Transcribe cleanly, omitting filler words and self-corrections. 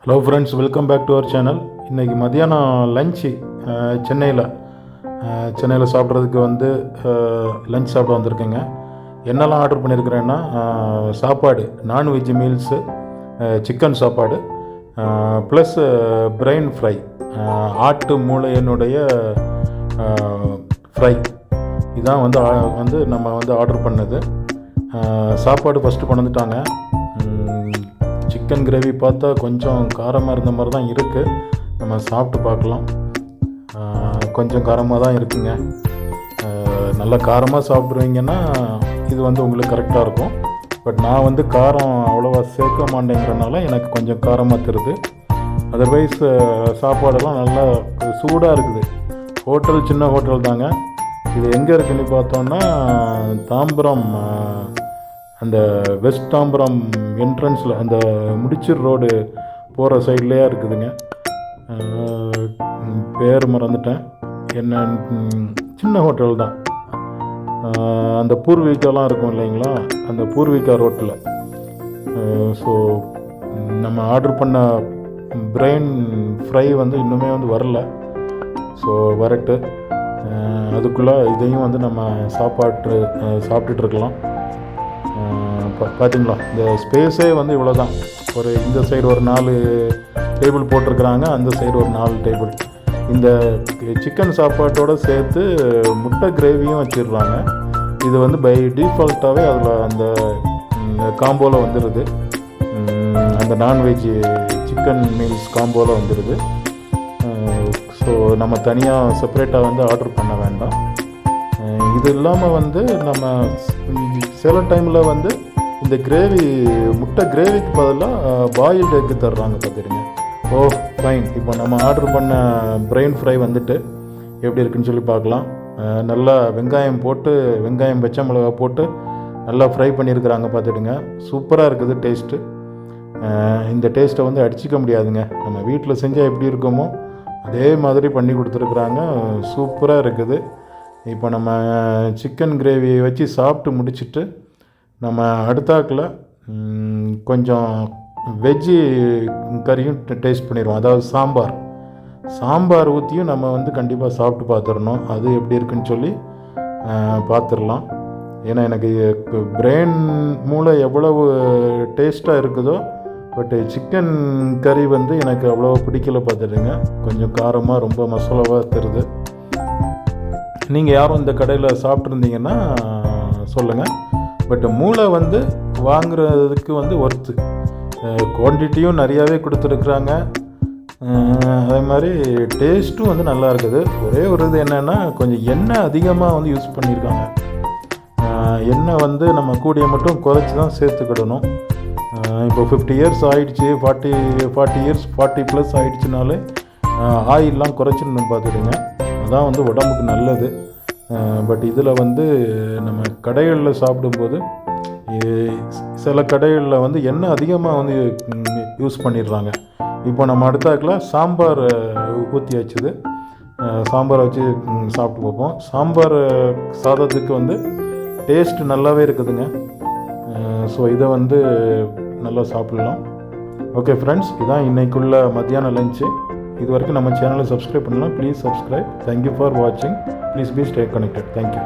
Hello friends, welcome back to our channel. இன்றைக்கி மதியானம் lunch சென்னையில் சாப்பிட்றதுக்கு லஞ்ச் சாப்பிட வந்திருக்கேங்க. என்னெல்லாம் ஆர்டர் பண்ணியிருக்கிறேன்னா சாப்பாடு, நான்வெஜ் மீல்ஸு, சிக்கன் சாப்பாடு ப்ளஸ் பிரெயின் ஃப்ரை, ஆட்டு மூளையினுடைய ஃப்ரை. இதான் நம்ம ஆர்டர் பண்ணது. சாப்பாடு ஃபஸ்ட்டு கொண்டு வந்துட்டாங்க. சிக்கன் கிரேவி பார்த்தா கொஞ்சம் காரமாக இருந்த மாதிரி தான் இருக்குது. நம்ம சாப்பிட்டு பார்க்கலாம். கொஞ்சம் காரமாக தான் இருக்குங்க. நல்லா காரமாக சாப்பிட்ருவீங்கன்னா இது உங்களுக்கு கரெக்டாக இருக்கும். பட் நான் காரம் அவ்வளோவா சேர்க்க மாட்டேங்கிறனால எனக்கு கொஞ்சம் காரமாக தருது. அதர்வைஸ் சாப்பாடெல்லாம் நல்லா சூடாக இருக்குது. ஹோட்டல் சின்ன ஹோட்டல் தாங்க. இது எங்கே இருக்குதுன்னு பார்த்தோன்னா தாம்பரம், அந்த வெஸ்ட் தாம்பரம் என்ட்ரன்ஸில், அந்த முடிச்சூர் ரோடு போகிற சைட்லேயே இருக்குதுங்க. பேர் மறந்துட்டேன். என்ன, சின்ன ஹோட்டல் தான். அந்த பூர்வீகாலாம் இருக்கும் இல்லைங்களா, அந்த பூர்வீகா ரோட்டில். ஸோ நம்ம ஆர்டர் பண்ண பிரெயின் ஃப்ரை இன்னுமே வரல. ஸோ வரட்டு, அதுக்குள்ளே இதையும் நம்ம சாப்பிட்டுட்ருக்கலாம். பார்த்தீங்களா, இந்த ஸ்பேஸே இவ்வளோ தான். இந்த சைடு ஒரு 4 டேபிள் போட்டிருக்கிறாங்க, அந்த சைடு ஒரு 4 டேபிள். இந்த சிக்கன் சாப்பாட்டோடு சேர்த்து முட்டை கிரேவியும் வச்சிடுறாங்க. இது பை டிஃபால்ட்டாகவே அதில் அந்த காம்போவில் வந்துடுது. அந்த நான்வெஜ் சிக்கன் மீல்ஸ் காம்போவில் வந்துடுது. ஸோ நம்ம தனியாக செப்பரேட்டாக ஆர்டர் பண்ண வேண்டாம். இது இல்லாமல் நம்ம சில டைமில் இந்த கிரேவி, முட்டை கிரேவிக்கு பதிலாக பாயில்டு எக்கு தர்றாங்க. பார்த்துடுங்க. ஓ ஃபைன். இப்போ நம்ம ஆர்டர் பண்ண பிரெயின் ஃப்ரை எப்படி இருக்குன்னு சொல்லி பார்க்கலாம். நல்லா வெங்காயம் போட்டு, வெங்காயம் பச்சை மிளகா போட்டு நல்லா ஃப்ரை பண்ணியிருக்கிறாங்க. பார்த்துடுங்க, சூப்பராக இருக்குது டேஸ்ட்டு. இந்த டேஸ்ட்டை அடிச்சிக்க முடியாதுங்க. நம்ம வீட்டில் செஞ்சால் எப்படி இருக்குமோ அதே மாதிரி பண்ணி கொடுத்துருக்குறாங்க. சூப்பராக இருக்குது. இப்போ நம்ம சிக்கன் கிரேவி வச்சு சாப்பிட்டு முடிச்சுட்டு நம்ம அடுத்தாக்கில் கொஞ்சம் வெஜ்ஜு கறியும் டேஸ்ட் பண்ணிடுவோம். அதாவது சாம்பார் ஊற்றியும் நம்ம கண்டிப்பாக சாப்பிட்டு பார்த்துடணும். அது எப்படி இருக்குன்னு சொல்லி பார்த்துடலாம். ஏன்னா எனக்கு பிரெயின் மூளை எவ்வளவு டேஸ்ட்டாக இருக்குதோ, பட்டு சிக்கன் கறி எனக்கு அவ்வளோ பிடிக்கல. பார்த்துடுங்க, கொஞ்சம் காரமாக ரொம்ப மசாலாவாக தருது. நீங்கள் யாரும் இந்த கடையில் சாப்பிட்ருந்தீங்கன்னா சொல்லுங்கள். பட் மூளை வாங்குறதுக்கு ஒர்த்து. குவான்டிட்டியும் நிறையாவே கொடுத்துருக்குறாங்க. அதே மாதிரி டேஸ்ட்டும் நல்லா இருக்குது. ஒரே ஒரு இது என்னென்னா, கொஞ்சம் எண்ணெய் அதிகமாக யூஸ் பண்ணியிருக்காங்க. எண்ணெய் நம்ம கூடிய மட்டும் குறைச்சி தான் சேர்த்துக்கிடணும். இப்போ 50 இயர்ஸ் ஆகிடுச்சு, 40 இயர்ஸ் 40+ ஆகிடுச்சுனாலே ஆயிலெலாம் குறைச்சிடணும். பார்த்துடுங்க, அதான் உடம்புக்கு நல்லது. பட் இதில் நம்ம கடைகளில் சாப்பிடும்போது சில கடைகளில் எண்ணெய் அதிகமாக யூஸ் பண்ணிடுறாங்க. இப்போ நம்ம அடுத்தாக்கில் சாம்பார் ஊற்றியாச்சுது. சாம்பார் வச்சு சாப்பிட்டு பார்ப்போம். சாம்பார் சாதத்துக்கு டேஸ்ட் நல்லாவே இருக்குதுங்க. ஸோ இதை நல்லா சாப்பிட்லாம். ஓகே ஃப்ரெண்ட்ஸ், இதான் இன்றைக்குள்ள மத்தியான லஞ்சு. இது வரைக்கும் நம்ம சேனலை சப்ஸ்கிரைப் பண்ணலாம். Please subscribe. தேங்க்யூ ஃபார் வாட்சிங். Please be stay connected. Thank you.